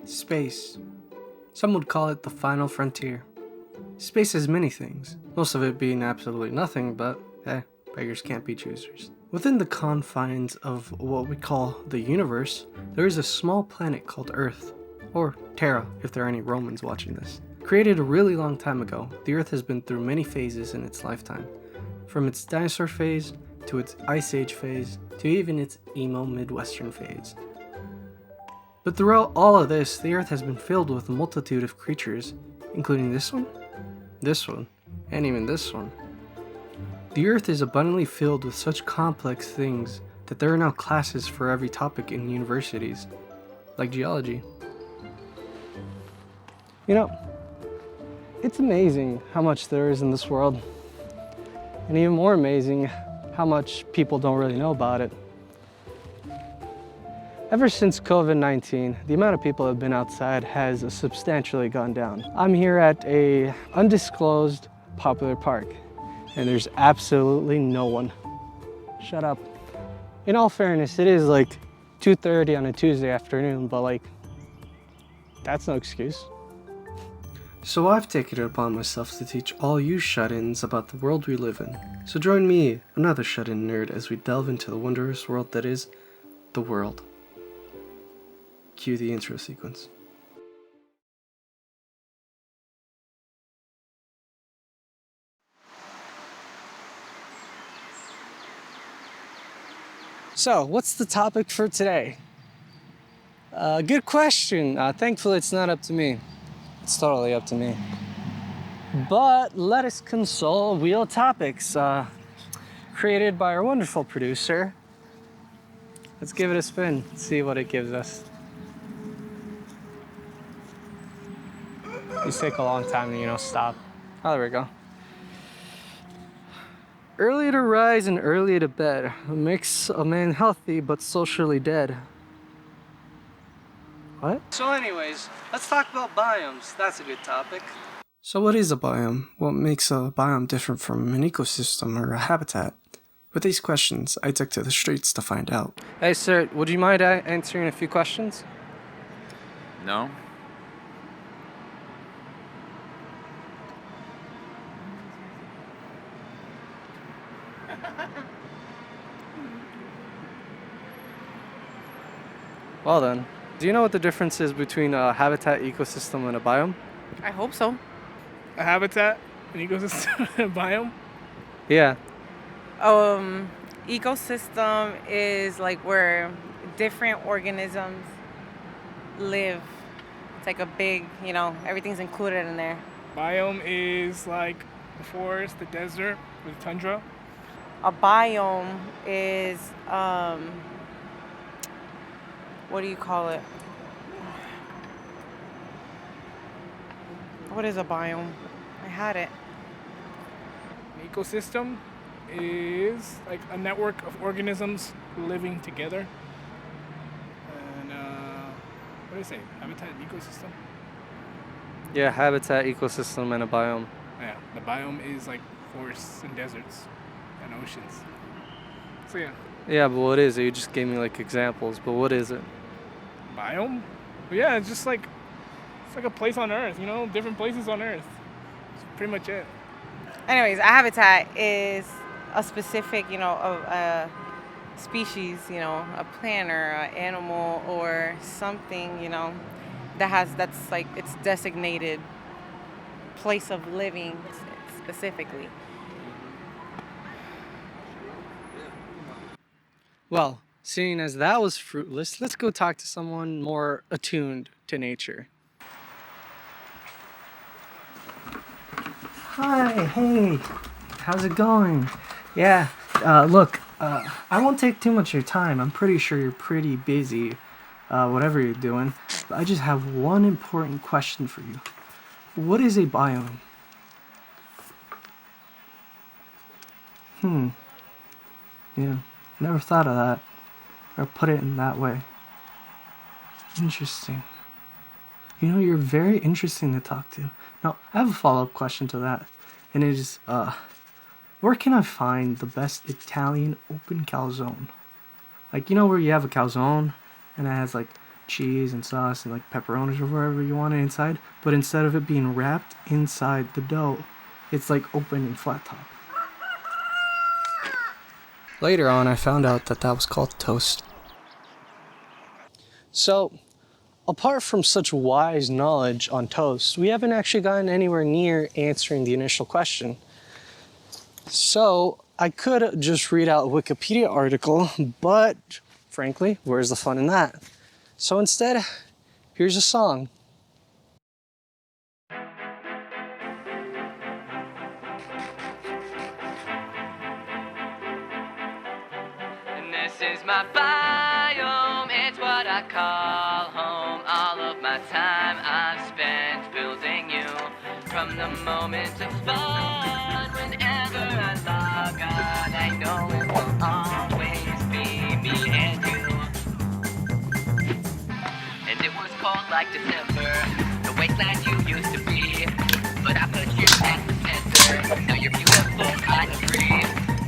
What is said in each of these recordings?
Space. Some would call it the final frontier. Space has many things, most of it being absolutely nothing, but hey, beggars can't be choosers. Within the confines of what we call the universe, there is a small planet called Earth, or Terra if there are any Romans watching this. Created a really long time ago, the Earth has been through many phases in its lifetime, from its dinosaur phase, to its ice age phase, to even its emo Midwestern phase. But throughout all of this, the Earth has been filled with a multitude of creatures, including this one, and even this one. The Earth is abundantly filled with such complex things that there are now classes for every topic in universities, like geology. You know, it's amazing how much there is in this world, and even more amazing how much people don't really know about it. Ever since COVID-19, the amount of people that have been outside has substantially gone down. I'm here at a undisclosed popular park, and there's absolutely no one. Shut up. In all fairness, it is like 2:30 on a Tuesday afternoon, but that's no excuse. So I've taken it upon myself to teach all you shut-ins about the world we live in. So join me, another shut-in nerd, as we delve into the wondrous world that is the world. Cue the intro sequence. So, what's the topic for today? Good question. Thankfully, it's not up to me. It's totally up to me. But let us consult Wheel Topics, created by our wonderful producer. Let's give it a spin, see what it gives us. These take a long time to, stop. Oh, there we go. Early to rise and early to bed makes a man healthy but socially dead. What? So anyways, let's talk about biomes. That's a good topic. So what is a biome? What makes a biome different from an ecosystem or a habitat? With these questions, I took to the streets to find out. Hey sir, would you mind answering a few questions? No? Well then, do you know what the difference is between a habitat, ecosystem, and a biome? I hope so. A habitat, an ecosystem, a biome? Yeah. Ecosystem is like where different organisms live. It's like a big, everything's included in there. Biome is like the forest, the desert, or the tundra. A biome is, what do you call it? What is a biome? I had it. An ecosystem is like a network of organisms living together. And what do I say? Habitat and ecosystem? Yeah, habitat, ecosystem, and a biome. Yeah, the biome is like forests and deserts and oceans. So yeah. Yeah, but what is it? You just gave me examples, but what is it? Biome? But yeah, it's like a place on Earth, different places on Earth. That's pretty much it. Anyways, a habitat is a specific, a species, a plant or an animal or something, that's like its designated place of living specifically. Well, seeing as that was fruitless, let's go talk to someone more attuned to nature. Hi, hey, how's it going? Yeah, look, I won't take too much of your time. I'm pretty sure you're pretty busy, whatever you're doing. But I just have one important question for you. What is a biome? Yeah, never thought of that, or put it in that way. Interesting. You're very interesting to talk to. Now, I have a follow-up question to that, and it is, where can I find the best Italian open calzone? Where you have a calzone, and it has, cheese and sauce and like pepperonis or whatever you want it inside, but instead of it being wrapped inside the dough, it's like open and flat top. Later on, I found out that that was called toast. So, apart from such wise knowledge on toast, we haven't actually gotten anywhere near answering the initial question. So, I could just read out a Wikipedia article, but frankly, where's the fun in that? So instead, here's a song. And this is my biome, it's what I call home. All of my time I've spent building you. From the moment of fun, whenever I log on, I know it will always be me and you. And it was cold like December, the wasteland you used to be. But I put you at the center, now you're beautiful, I agree.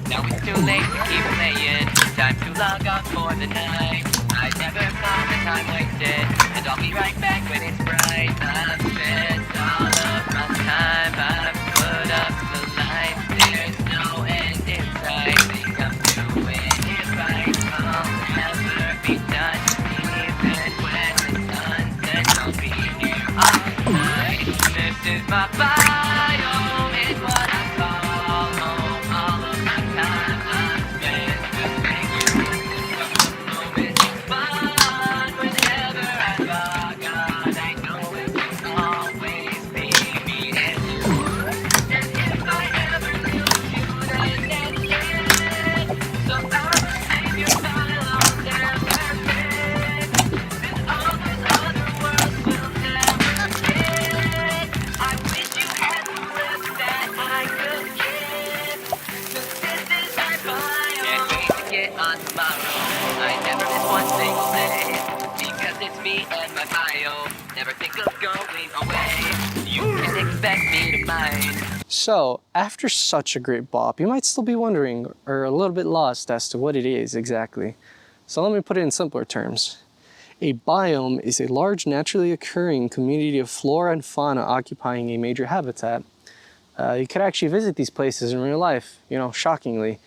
Now it's too late to keep playing, time to log off for the night. I never thought the time wasted, and I'll be right back when it's bright. I've spent all of my time, I've put up the light. There's no end in sight, think I'm doing it right. I'll never be done, even when the sun sets, I'll be here all night. This is my biome, it's what I call home. All of my time I've spent building you. From the moment it's fun, whenever I log on, I know it will always be me and you. And if I ever lose you, then that's it. So I'ma save your file, I'll never forget. And all those other worlds will never get. I wish you had the lips that I could kiss. 'Cause this is my biome. Can't wait to get on tomorrow. I never miss one single day. Because it's me and my biome. Never think of going away. You can expect me to mind. So, after such a great bop, you might still be wondering or a little bit lost as to what it is exactly. So let me put it in simpler terms. A biome is a large naturally occurring community of flora and fauna occupying a major habitat. You could actually visit these places in real life, shockingly.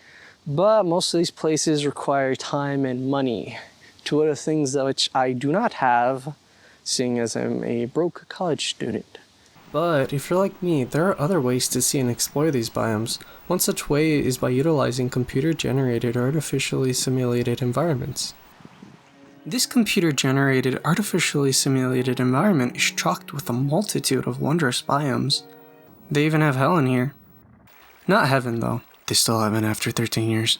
But most of these places require time and money. Two of the things that which I do not have, seeing as I'm a broke college student. But if you're like me, there are other ways to see and explore these biomes. One such way is by utilizing computer-generated artificially simulated environments. This computer-generated artificially simulated environment is chocked with a multitude of wondrous biomes. They even have hell in here. Not heaven though, they still haven't after 13 years.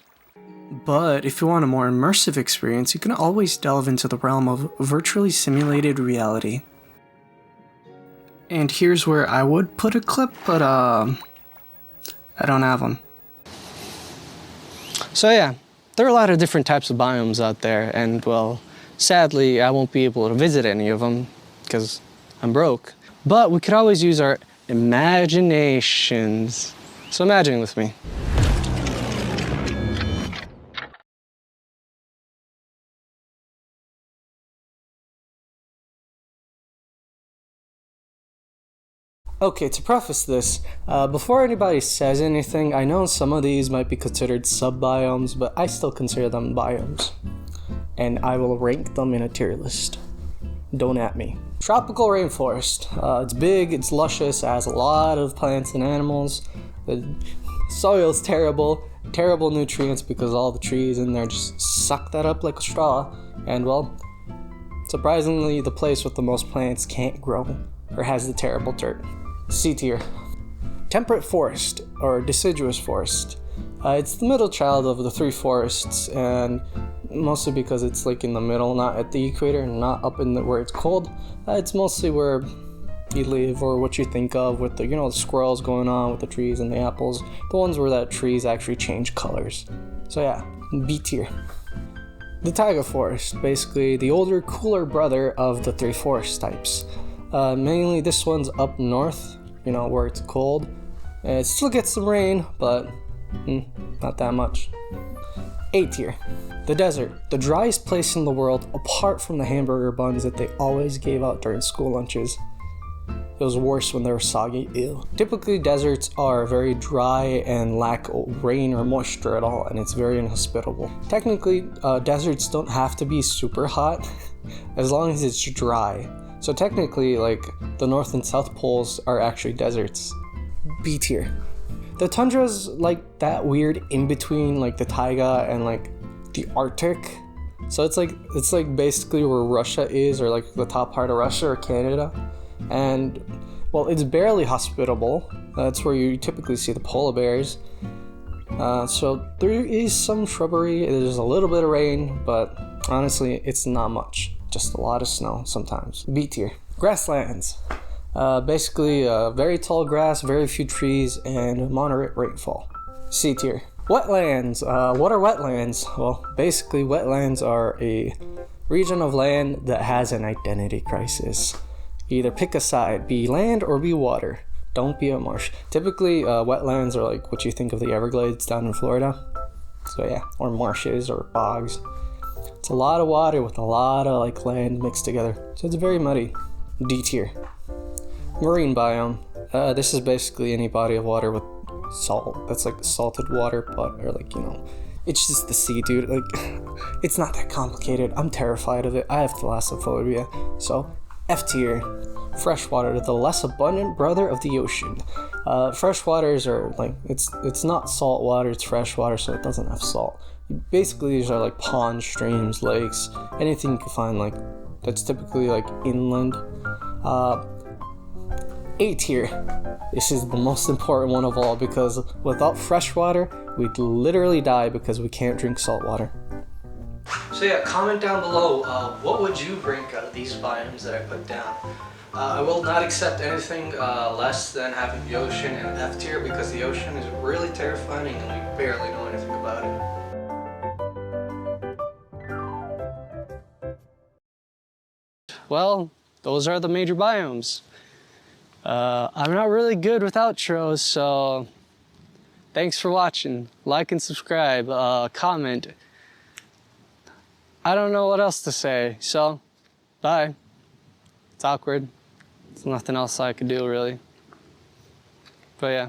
But if you want a more immersive experience, you can always delve into the realm of virtually simulated reality. And here's where I would put a clip, but I don't have one. So yeah, there are a lot of different types of biomes out there, and well, sadly I won't be able to visit any of them because I'm broke. But we could always use our imaginations. So imagine with me. Okay, to preface this, before anybody says anything, I know some of these might be considered sub-biomes, but I still consider them biomes. And I will rank them in a tier list. Don't at me. Tropical rainforest. It's big, it's luscious, it has a lot of plants and animals. The soil's terrible nutrients because all the trees in there just suck that up like a straw. And well, surprisingly, the place with the most plants can't grow or has the terrible dirt. C tier. Temperate forest, or deciduous forest. It's the middle child of the three forests, and mostly because it's like in the middle, not at the equator, not up in where it's cold. It's mostly where you live, or what you think of with the, the squirrels going on with the trees and the apples. The ones where that trees actually change colors. So yeah, B tier. The taiga forest, basically the older, cooler brother of the three forest types. Mainly this one's up north, where it's cold. It still gets some rain, but not that much. A tier. The desert, the driest place in the world apart from the hamburger buns that they always gave out during school lunches. It was worse when they were soggy. Ew. Typically, deserts are very dry and lack rain or moisture at all, and it's very inhospitable. Technically, deserts don't have to be super hot as long as it's dry. So technically, like, the North and South Poles are actually deserts. B tier. The tundra's like that weird in between like the taiga and like the Arctic. So it's like basically where Russia is, or like the top part of Russia or Canada. And well, it's barely hospitable. That's where you typically see the polar bears. So there is some shrubbery, there's a little bit of rain, but honestly, it's not much. Just a lot of snow sometimes. B tier. Grasslands. Basically, very tall grass, very few trees, and moderate rainfall. C tier. Wetlands. What are wetlands? Well, basically, wetlands are a region of land that has an identity crisis. Either pick a side, be land or be water. Don't be a marsh. Typically, wetlands are like what you think of the Everglades down in Florida. So yeah, or marshes or bogs. It's a lot of water with a lot of like land mixed together. So it's very muddy. D tier. Marine biome. This is basically any body of water with salt. That's like salted water, but or like, you know, it's just the sea, dude. Like, it's not that complicated. I'm terrified of it. I have thalassophobia. So F tier. Freshwater, the less abundant brother of the ocean. Freshwaters are like, it's not salt water, it's freshwater, so it doesn't have salt. Basically, these are like ponds, streams, lakes, anything you can find like that's typically like inland. A tier. This is the most important one of all, because without fresh water, we'd literally die because we can't drink salt water. So yeah, comment down below, what would you rank out of these biomes that I put down? I will not accept anything less than having the ocean and F tier, because the ocean is really terrifying and we barely know anything about it. Well, those are the major biomes. I'm not really good with outros, so thanks for watching. Like and subscribe, comment. I don't know what else to say, so bye. It's awkward. There's nothing else I could do, really. But yeah.